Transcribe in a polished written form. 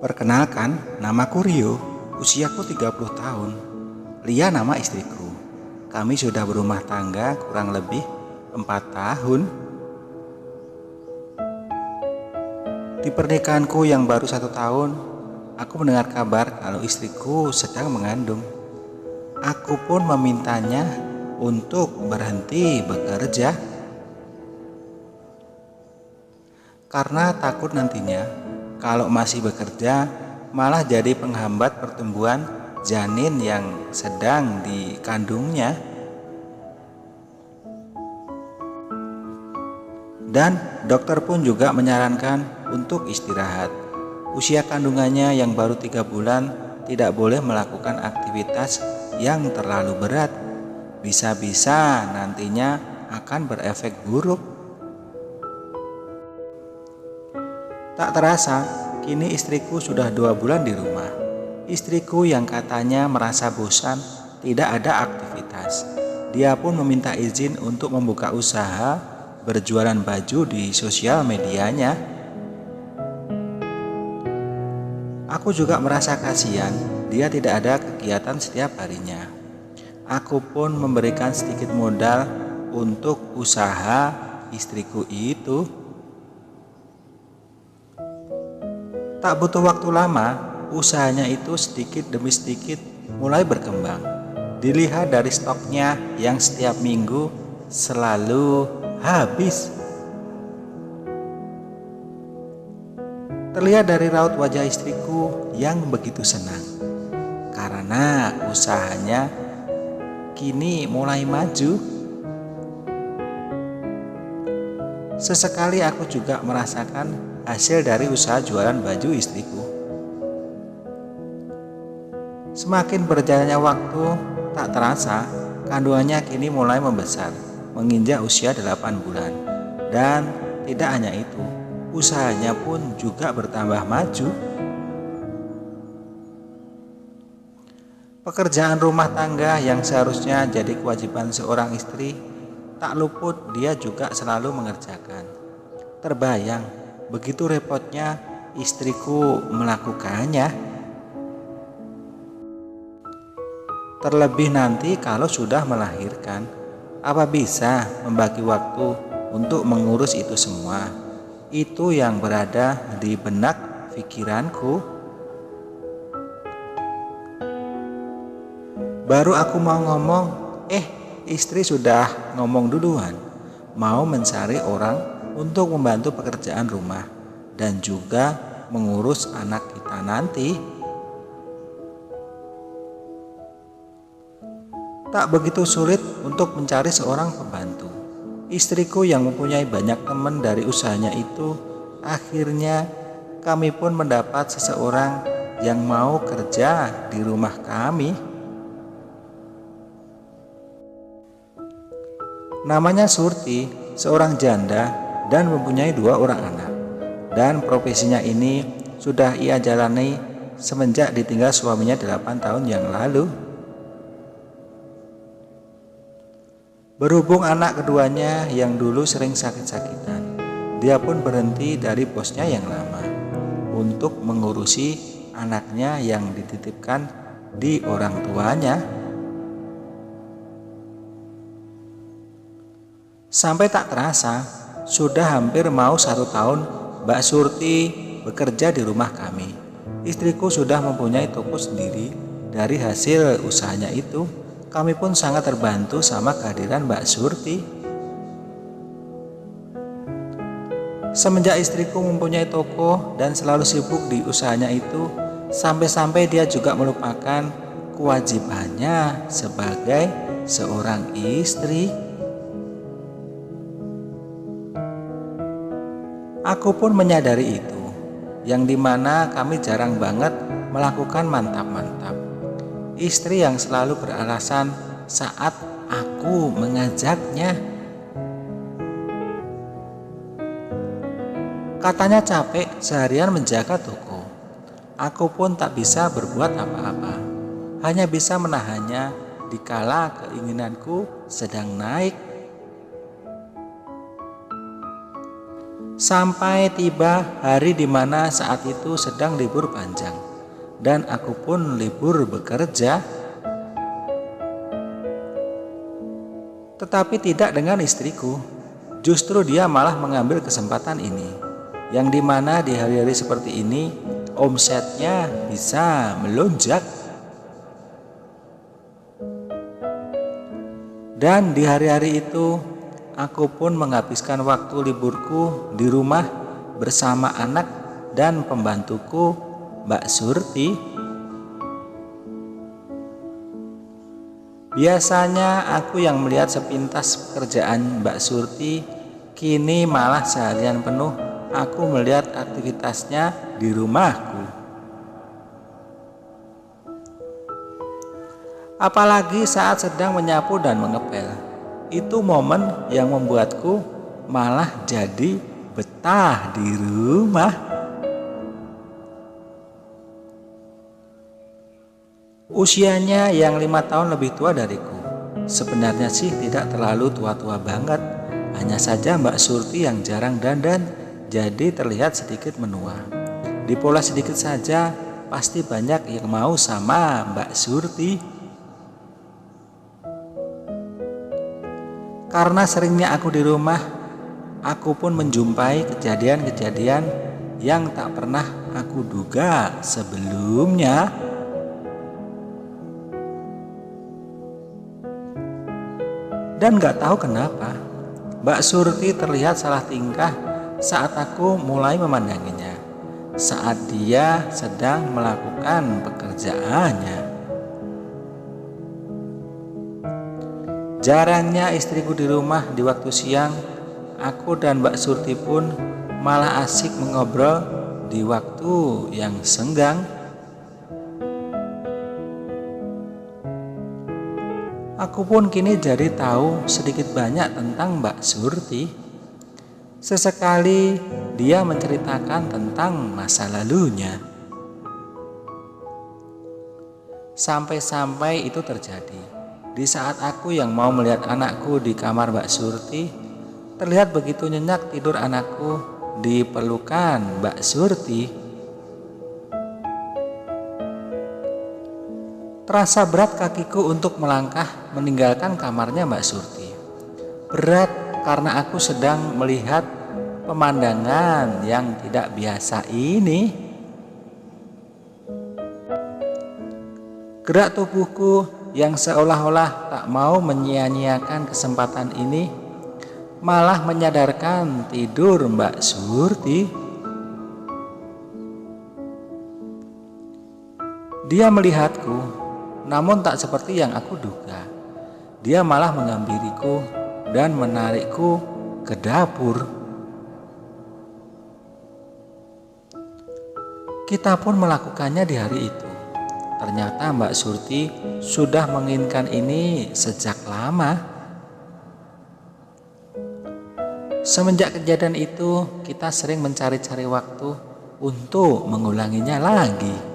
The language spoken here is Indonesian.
Perkenalkan, namaku Rio, usiaku 30 tahun. Lia nama istriku. Kami sudah berumah tangga kurang lebih 4 tahun. Di pernikahanku yang baru 1 tahun, aku mendengar kabar kalau istriku sedang mengandung. Aku pun memintanya untuk berhenti bekerja karena takut nantinya kalau masih bekerja malah jadi penghambat pertumbuhan janin yang sedang dikandungnya. Dan dokter pun juga menyarankan untuk istirahat. Usia kandungannya yang baru 3 bulan tidak boleh melakukan aktivitas yang terlalu berat. Bisa-bisa nantinya akan berefek buruk. Tak terasa, kini istriku sudah 2 bulan di rumah. Istriku yang katanya merasa bosan, tidak ada aktivitas. Dia pun meminta izin untuk membuka usaha berjualan baju di sosial medianya. Aku juga merasa kasihan, dia tidak ada kegiatan setiap harinya. Aku pun memberikan sedikit modal untuk usaha istriku itu. Tak butuh waktu lama, usahanya itu sedikit demi sedikit mulai berkembang. Dilihat dari stoknya yang setiap minggu selalu habis. Terlihat dari raut wajah istriku yang begitu senang karena usahanya kini mulai maju. Sesekali aku juga merasakan hasil dari usaha jualan baju istriku. Semakin berjalannya waktu, tak terasa kandungannya kini mulai membesar, menginjak usia 8 bulan. Dan tidak hanya itu, usahanya pun juga bertambah maju. Pekerjaan rumah tangga yang seharusnya jadi kewajiban seorang istri, tak luput dia juga selalu mengerjakan. Terbayang begitu repotnya istriku melakukannya. Terlebih nanti kalau sudah melahirkan, apa bisa membagi waktu untuk mengurus itu semua? Itu yang berada di benak pikiranku. Baru aku mau ngomong, istri sudah ngomong duluan, mau mencari orang untuk membantu pekerjaan rumah dan juga mengurus anak kita nanti. Tak begitu sulit untuk mencari seorang pembantu. Istriku yang mempunyai banyak teman dari usahanya itu, akhirnya kami pun mendapat seseorang yang mau kerja di rumah kami. Namanya Surti, seorang janda dan mempunyai 2 orang anak. Dan profesinya ini sudah ia jalani semenjak ditinggal suaminya 8 tahun yang lalu. Berhubung anak keduanya yang dulu sering sakit-sakitan, dia pun berhenti dari bosnya yang lama untuk mengurusi anaknya yang dititipkan di orang tuanya. Sampai tak terasa, sudah hampir mau 1 tahun Mbak Surti bekerja di rumah kami. Istriku sudah mempunyai toko sendiri dari hasil usahanya itu. Kami pun sangat terbantu sama kehadiran Mbak Surti. Semenjak istriku mempunyai toko dan selalu sibuk di usahanya itu, sampai-sampai dia juga melupakan kewajibannya sebagai seorang istri. Aku pun menyadari itu, yang dimana kami jarang banget melakukan mantap-mantap. Istri yang selalu beralasan saat aku mengajaknya. Katanya capek seharian menjaga toko. Aku pun tak bisa berbuat apa-apa, hanya bisa menahannya dikala keinginanku sedang naik. Sampai tiba hari di mana saat itu sedang libur panjang dan aku pun libur bekerja. Tetapi tidak dengan istriku. Justru dia malah mengambil kesempatan ini, yang dimana di hari-hari seperti ini omsetnya bisa melonjak. Dan di hari-hari itu aku pun menghabiskan waktu liburku di rumah bersama anak dan pembantuku Mbak Surti. Biasanya aku yang melihat sepintas pekerjaan Mbak Surti, kini malah seharian penuh aku melihat aktivitasnya di rumahku. Apalagi saat sedang menyapu dan mengepel. Itu momen yang membuatku malah jadi betah di rumah. Usianya yang 5 tahun lebih tua dariku. Sebenarnya sih tidak terlalu tua-tua banget. Hanya saja Mbak Surti yang jarang dandan, jadi terlihat sedikit menua. Dipoles sedikit saja, pasti banyak yang mau sama Mbak Surti. Karena seringnya aku di rumah, aku pun menjumpai kejadian-kejadian yang tak pernah aku duga sebelumnya. Dan gak tahu kenapa, Mbak Surti terlihat salah tingkah saat aku mulai memandanginya, saat dia sedang melakukan pekerjaannya. Jarangnya istriku di rumah di waktu siang, aku dan Mbak Surti pun malah asik mengobrol di waktu yang senggang. Aku pun kini jadi tahu sedikit banyak tentang Mbak Surti. Sesekali dia menceritakan tentang masa lalunya. Sampai-sampai itu terjadi di saat aku yang mau melihat anakku di kamar Mbak Surti, terlihat begitu nyenyak tidur anakku di pelukan Mbak Surti. Terasa berat kakiku untuk melangkah meninggalkan kamarnya Mbak Surti. Berat karena aku sedang melihat pemandangan yang tidak biasa ini. Gerak tubuhku yang seolah-olah tak mau menyia-nyiakan kesempatan ini malah menyadarkan tidur Mbak Surti. Dia melihatku, namun tak seperti yang aku duga. Dia malah menghampiriku dan menarikku ke dapur. Kita pun melakukannya di hari itu. Ternyata Mbak Surti sudah menginginkan ini sejak lama. Semenjak kejadian itu, kita sering mencari-cari waktu untuk mengulanginya lagi.